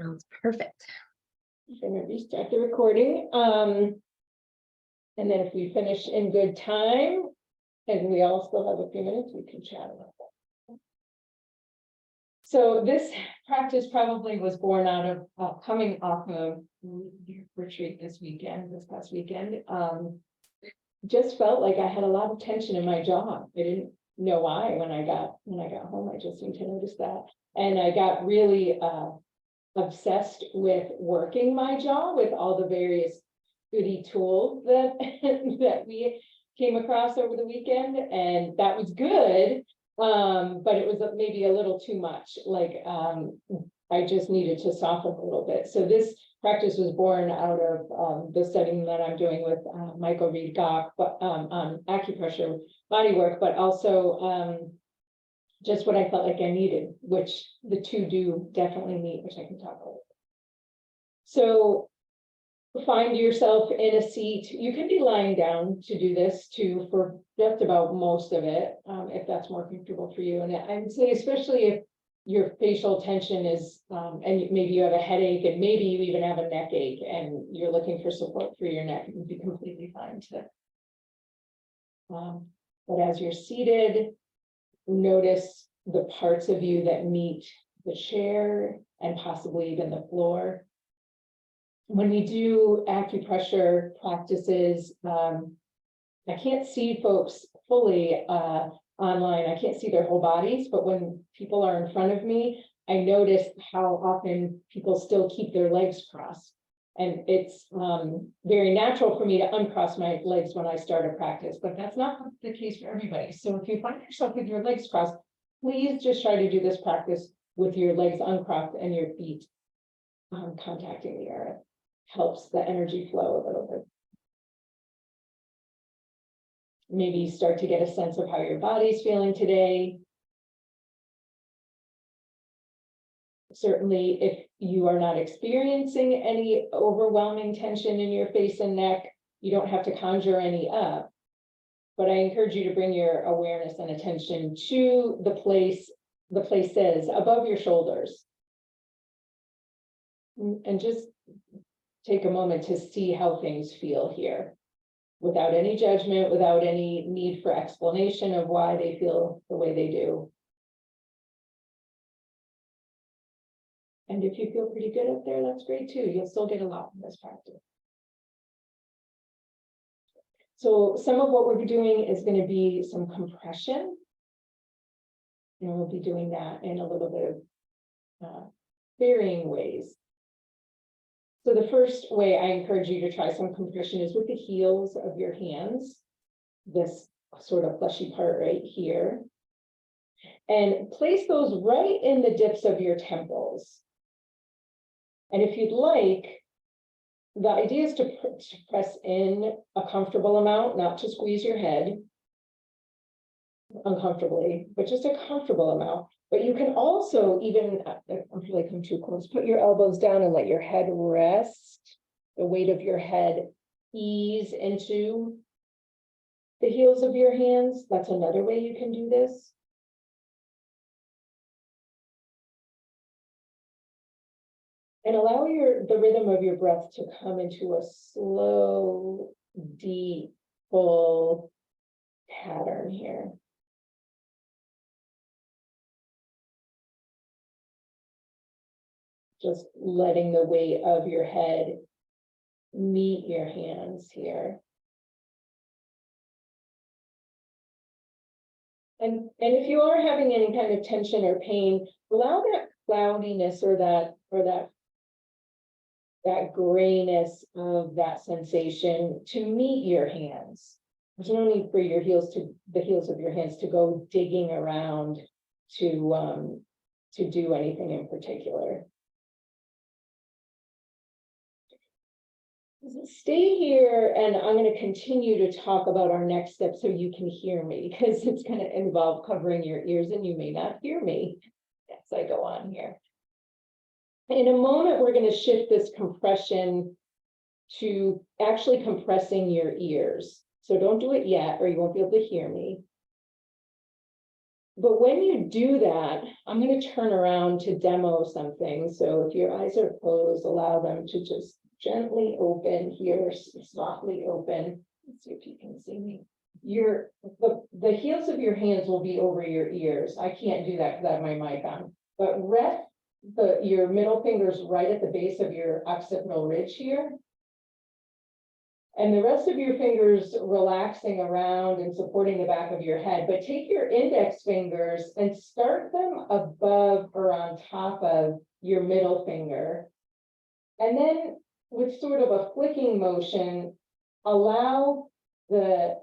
Sounds perfect. I'm gonna restart the recording. And then if we finish in good time, and we all still have a few minutes, we can chat about that. So this practice probably was born out of coming off of retreat this past weekend. Just felt like I had a lot of tension in my jaw. I didn't know why when I got home. I just seemed to notice that, and I got really obsessed with working my jaw with all the various goody tools that that we came across over the weekend, and that was good, but it was maybe a little too much. Like I just needed to soften a little bit. So this practice was born out of the studying that I'm doing with Michael Reed Gock, but on acupressure body work, but also just what I felt like I needed, which the two do definitely meet, which I can talk about. So find yourself in a seat. You can be lying down to do this too for just about most of it, if that's more comfortable for you. And I would say, especially if your facial tension is, and maybe you have a headache, and maybe you even have a neck ache, and you're looking for support for your neck, it would be completely fine to. But as you're seated, notice the parts of you that meet the chair and possibly even the floor. When we do acupressure practices, I can't see folks fully online. I can't see their whole bodies, but when people are in front of me, I notice how often people still keep their legs crossed. And it's very natural for me to uncross my legs when I start a practice, but that's not the case for everybody. So if you find yourself with your legs crossed, please just try to do this practice with your legs uncrossed and your feet contacting the earth. Helps the energy flow a little bit. Maybe start to get a sense of how your body's feeling today. Certainly, if you are not experiencing any overwhelming tension in your face and neck, you don't have to conjure any up. But I encourage you to bring your awareness and attention to the places above your shoulders. And just take a moment to see how things feel here, without any judgment, without any need for explanation of why they feel the way they do. And if you feel pretty good up there, that's great too. You'll still get a lot from this practice. So some of what we're doing is going to be some compression. And we'll be doing that in a little bit of varying ways. So the first way I encourage you to try some compression is with the heels of your hands, this sort of fleshy part right here. And place those right in the dips of your temples. And if you'd like, the idea is to press in a comfortable amount, not to squeeze your head uncomfortably, but just a comfortable amount. But you can also even, until I come too close, put your elbows down and let your head rest. The weight of your head ease into the heels of your hands. That's another way you can do this. And allow the rhythm of your breath to come into a slow, deep, full pattern here. Just letting the weight of your head meet your hands here. And if you are having any kind of tension or pain, allow that cloudiness or that grayness of that sensation to meet your hands. There's no need for the heels of your hands to go digging around to do anything in particular. Stay here, and I'm going to continue to talk about our next step so you can hear me, because it's going to involve covering your ears and you may not hear me as I go on here. In a moment, we're going to shift this compression to actually compressing your ears. So don't do it yet, or you won't be able to hear me. But when you do that, I'm going to turn around to demo something. So if your eyes are closed, allow them to just gently open here, softly open. Let's see if you can see me. The heels of your hands will be over your ears. I can't do that because I have my mic on. But rest your middle fingers right at the base of your occipital ridge here. And the rest of your fingers relaxing around and supporting the back of your head. But take your index fingers and start them above or on top of your middle finger. And then with sort of a flicking motion, allow the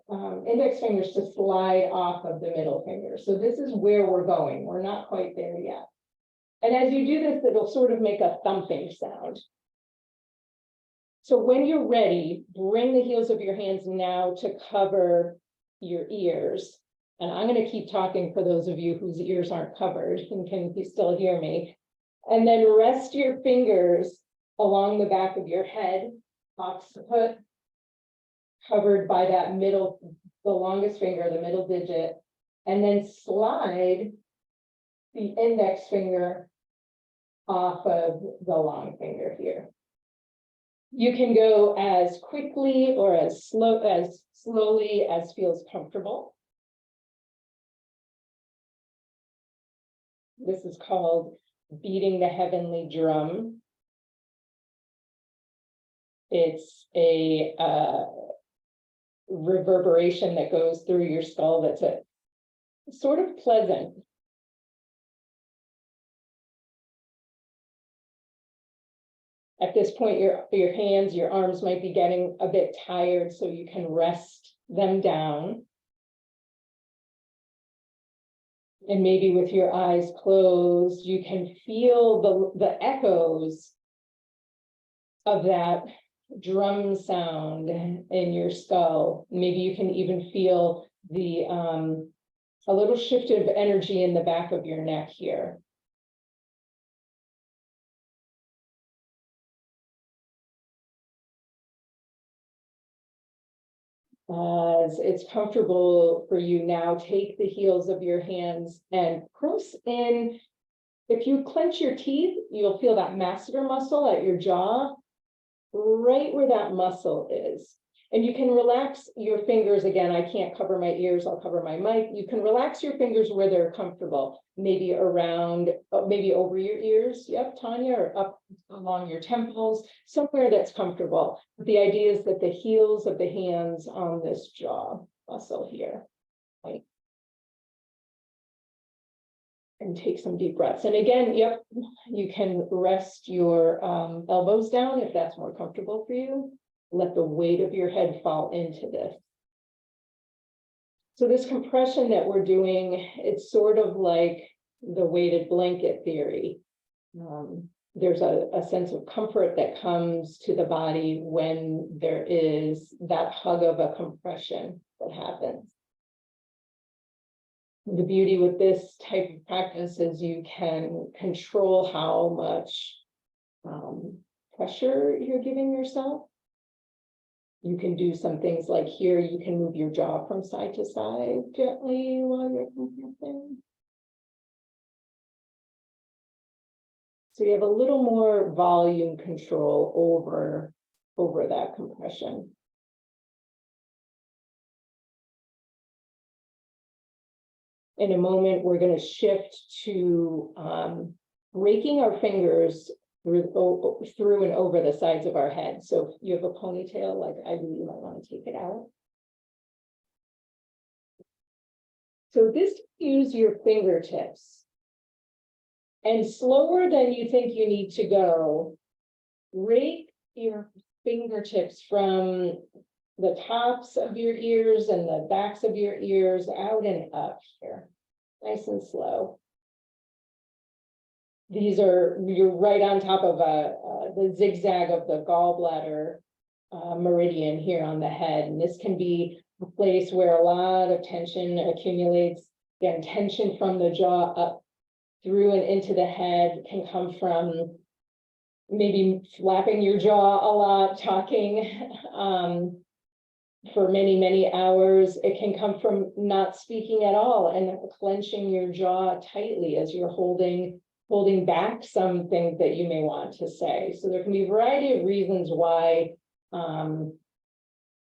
index fingers to slide off of the middle finger. So this is where we're going. We're not quite there yet. And as you do this, it'll sort of make a thumping sound. So when you're ready, bring the heels of your hands now to cover your ears. And I'm going to keep talking for those of you whose ears aren't covered and can still hear me. And then rest your fingers along the back of your head, occiput, covered by that middle, the longest finger, the middle digit, and then slide the index finger off of the long finger here. You can go as quickly or as slowly as feels comfortable. This is called beating the heavenly drum. It's a reverberation that goes through your skull that's a sort of pleasant. At this point, your hands, your arms might be getting a bit tired, so you can rest them down. And maybe with your eyes closed, you can feel the echoes of that drum sound in your skull. Maybe you can even feel the a little shift of energy in the back of your neck here. As it's comfortable for you now, take the heels of your hands and press in. If you clench your teeth, you'll feel that masseter muscle at your jaw, right where that muscle is. And you can relax your fingers. Again, I can't cover my ears, I'll cover my mic. You can relax your fingers where they're comfortable, maybe around, maybe over your ears, yep, Tanya, or up along your temples, somewhere that's comfortable. But the idea is that the heels of the hands on this jaw muscle here, right? And take some deep breaths. And again, yep, you can rest your elbows down if that's more comfortable for you. Let the weight of your head fall into this. So this compression that we're doing, it's sort of like the weighted blanket theory. There's a sense of comfort that comes to the body when there is that hug of a compression that happens. The beauty with this type of practice is you can control how much pressure you're giving yourself. You can do some things like here, you can move your jaw from side to side gently while you're compressing. So you have a little more volume control over that compression. In a moment, we're going to shift to raking our fingers through and over the sides of our head. So if you have a ponytail, like I do, you might want to take it out. So this, use your fingertips. And slower than you think you need to go, rake your fingertips from the tops of your ears and the backs of your ears out and up here, nice and slow. These are, you're right on top of the zigzag of the gallbladder meridian here on the head. And this can be a place where a lot of tension accumulates. Again, tension from the jaw up through and into the head can come from maybe flapping your jaw a lot, talking. for many, many hours. It can come from not speaking at all and clenching your jaw tightly as you're holding back some things that you may want to say. So there can be a variety of reasons why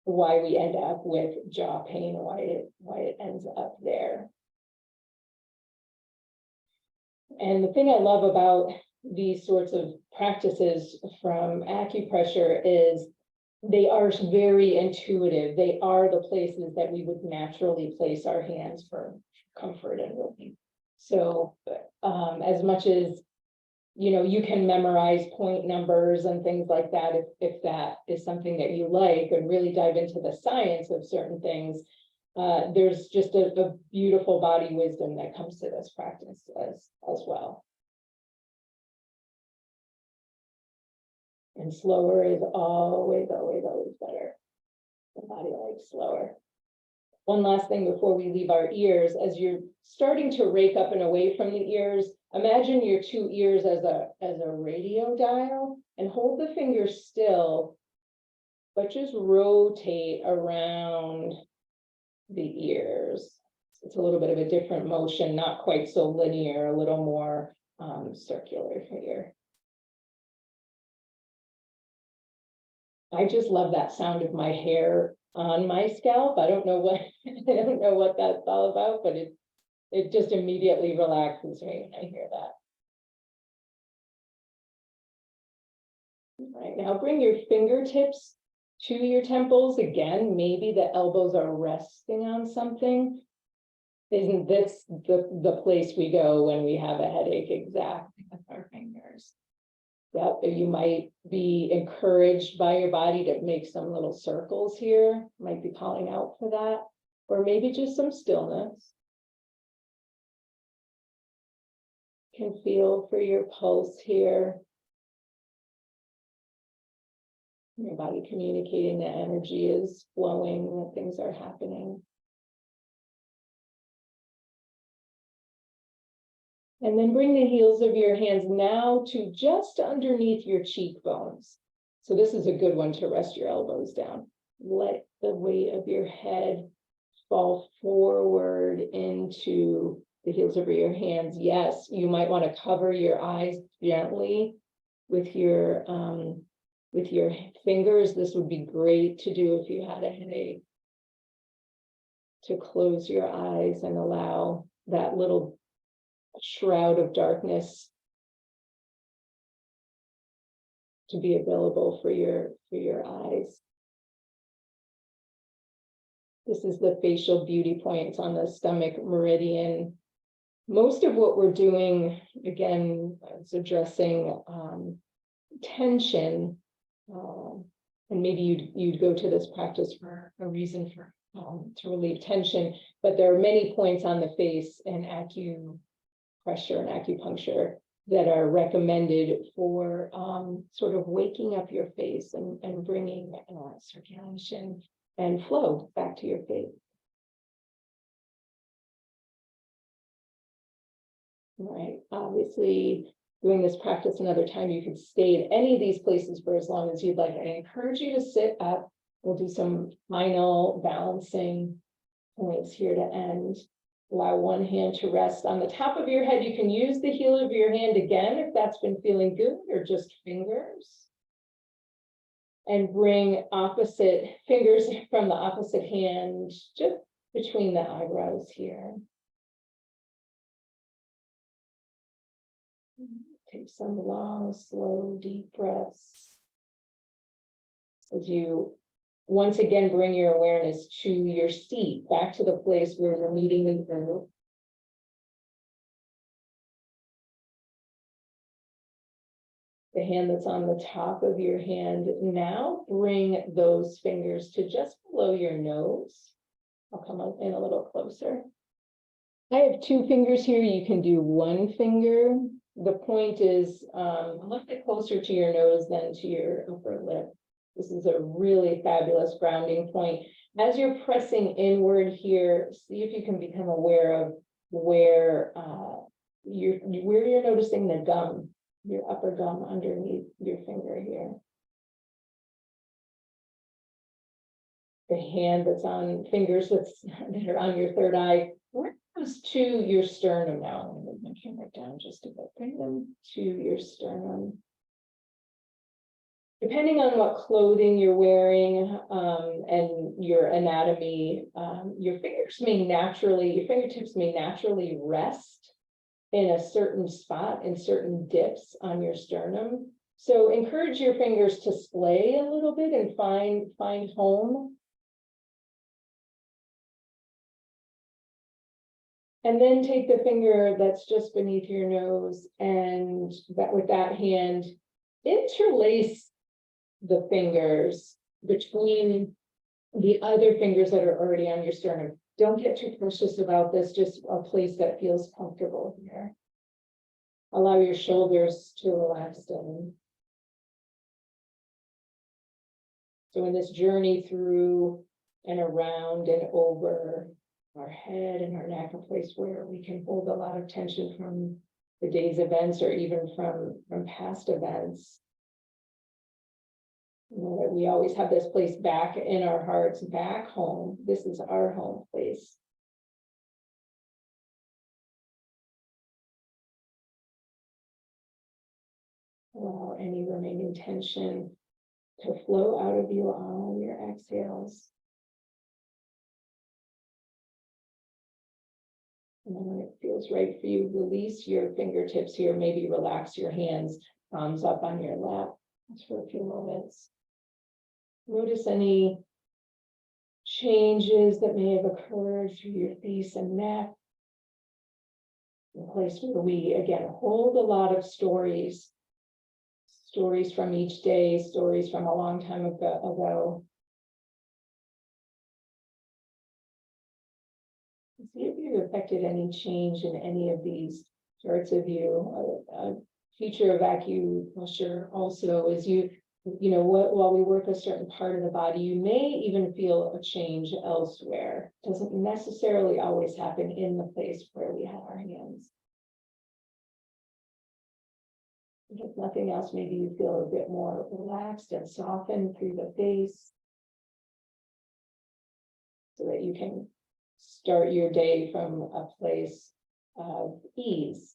we end up with jaw pain, why it ends up there. And the thing I love about these sorts of practices from acupressure is they are very intuitive. They are the places that we would naturally place our hands for comfort and relief. So as much as, you know, you can memorize point numbers and things like that, if that is something that you like, and really dive into the science of certain things, there's just a beautiful body wisdom that comes to this practice as well. And slower is always, always, always better. The body likes slower. One last thing before we leave our ears, as you're starting to rake up and away from the ears, imagine your two ears as a radio dial, and hold the finger still, but just rotate around the ears. It's a little bit of a different motion, not quite so linear, a little more circular here. I just love that sound of my hair on my scalp. I don't know what I don't know what that's all about, but it just immediately relaxes me when I hear that. All right, now bring your fingertips to your temples. Again, maybe the elbows are resting on something. Isn't this the place we go when we have a headache? Exactly, with our fingers. Yep, you might be encouraged by your body to make some little circles here, might be calling out for that, or maybe just some stillness. You can feel for your pulse here. Your body communicating that energy is flowing, that things are happening. And then bring the heels of your hands now to just underneath your cheekbones. So this is a good one to rest your elbows down. Let the weight of your head fall forward into the heels of your hands. Yes, you might want to cover your eyes gently with your fingers. This would be great to do if you had a headache. To close your eyes and allow that little shroud of darkness to be available for your eyes. This is the facial beauty points on the stomach meridian. Most of what we're doing, again, is addressing tension, and maybe you'd go to this practice for a reason for to relieve tension, but there are many points on the face in acupressure and acupuncture that are recommended for sort of waking up your face and bringing circulation and flow back to your face. Right, obviously doing this practice another time, you could stay in any of these places for as long as you'd like. I encourage you to sit up. We'll do some final balancing points here to end. Allow one hand to rest on the top of your head. You can use the heel of your hand again if that's been feeling good, or just fingers. And bring opposite fingers from the opposite hand just between the eyebrows here. Take some long, slow, deep breaths. As you once again bring your awareness to your seat, back to the place where you're meeting the group. The hand that's on the top of your hand. Now bring those fingers to just below your nose. I'll come up in a little closer. I have two fingers here. You can do one finger. The point is a little bit closer to your nose than to your upper lip. This is a really fabulous grounding point. As you're pressing inward here, see if you can become aware of where you're noticing the gum, your upper gum underneath your finger here. the hand that's on fingers that are on your third eye, bring those to your sternum now. I'm gonna move my camera down just a bit. Bring them to your sternum. Depending on what clothing you're wearing and your anatomy, your fingertips may naturally rest in a certain spot, in certain dips on your sternum. So encourage your fingers to splay a little bit and find home. And then take the finger that's just beneath your nose and with that hand, interlace the fingers between the other fingers that are already on your sternum. Don't get too precious about this, just a place that feels comfortable here. Allow your shoulders to relax down. So in this journey through and around and over our head and our neck, a place where we can hold a lot of tension from the day's events or even from past events. You know, that we always have this place back in our hearts, back home. This is our home place. Allow any remaining tension to flow out of you on your exhales. And then when it feels right for you, release your fingertips here. Maybe relax your hands, palms up on your lap. Just for a few moments. Notice any changes that may have occurred through your face and neck. A place where we, again, hold a lot of stories from each day, stories from a long time ago. See if you've affected any change in any of these parts of you. A feature of acupressure also is while we work a certain part of the body, you may even feel a change elsewhere. It doesn't necessarily always happen in the place where we have our hands. If nothing else, maybe you feel a bit more relaxed and softened through the face so that you can start your day from a place of ease.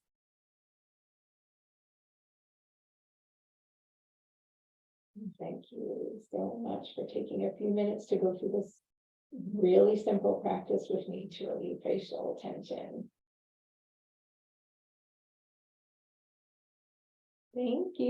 Thank you so much for taking a few minutes to go through this really simple practice with me to relieve facial tension. Thank you.